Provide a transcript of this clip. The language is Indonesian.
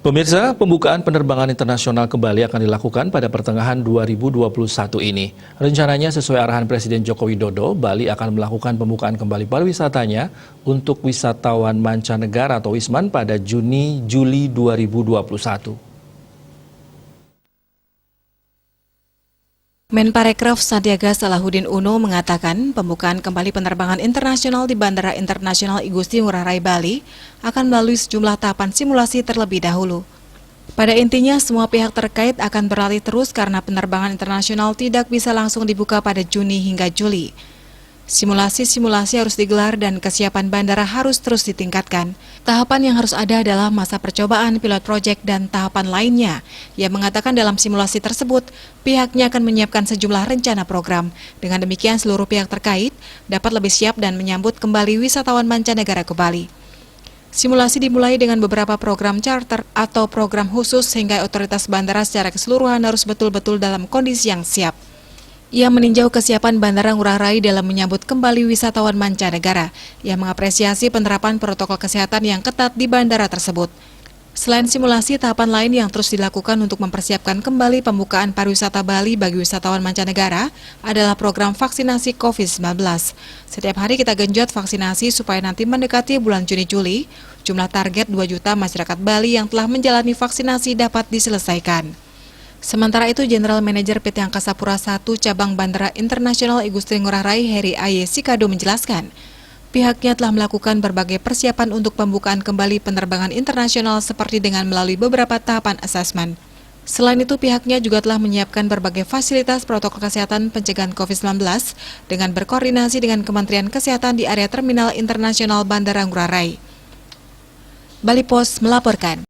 Pemirsa, pembukaan penerbangan internasional kembali akan dilakukan pada pertengahan 2021 ini. Rencananya sesuai arahan Presiden Joko Widodo, Bali akan melakukan pembukaan kembali pariwisatanya untuk wisatawan mancanegara atau Wisman pada Juni-Juli 2021. Menparekraf Sandiaga Salahuddin Uno mengatakan pembukaan kembali penerbangan internasional di Bandara Internasional I Gusti Ngurah Rai Bali akan melalui sejumlah tahapan simulasi terlebih dahulu. Pada intinya, semua pihak terkait akan berlatih terus karena penerbangan internasional tidak bisa langsung dibuka pada Juni hingga Juli. Simulasi-simulasi harus digelar dan kesiapan bandara harus terus ditingkatkan. Tahapan yang harus ada adalah masa percobaan, pilot project, dan tahapan lainnya. Ia mengatakan dalam simulasi tersebut, pihaknya akan menyiapkan sejumlah rencana program. Dengan demikian, seluruh pihak terkait dapat lebih siap dan menyambut kembali wisatawan mancanegara ke Bali. Simulasi dimulai dengan beberapa program charter atau program khusus sehingga otoritas bandara secara keseluruhan harus betul-betul dalam kondisi yang siap. Ia meninjau kesiapan Bandara Ngurah Rai dalam menyambut kembali wisatawan mancanegara. Ia mengapresiasi penerapan protokol kesehatan yang ketat di bandara tersebut. Selain simulasi, tahapan lain yang terus dilakukan untuk mempersiapkan kembali pembukaan pariwisata Bali bagi wisatawan mancanegara adalah program vaksinasi COVID-19. Setiap hari kita genjot vaksinasi supaya nanti mendekati bulan Juni-Juli, jumlah target 2 juta masyarakat Bali yang telah menjalani vaksinasi dapat diselesaikan. Sementara itu, General Manager PT Angkasa Pura I Cabang Bandara Internasional I Gusti Ngurah Rai Heri Aye Sikado menjelaskan, pihaknya telah melakukan berbagai persiapan untuk pembukaan kembali penerbangan internasional seperti dengan melalui beberapa tahapan asesmen. Selain itu, pihaknya juga telah menyiapkan berbagai fasilitas protokol kesehatan pencegahan COVID-19 dengan berkoordinasi dengan Kementerian Kesehatan di area Terminal Internasional Bandara Ngurah Rai. Bali Post melaporkan.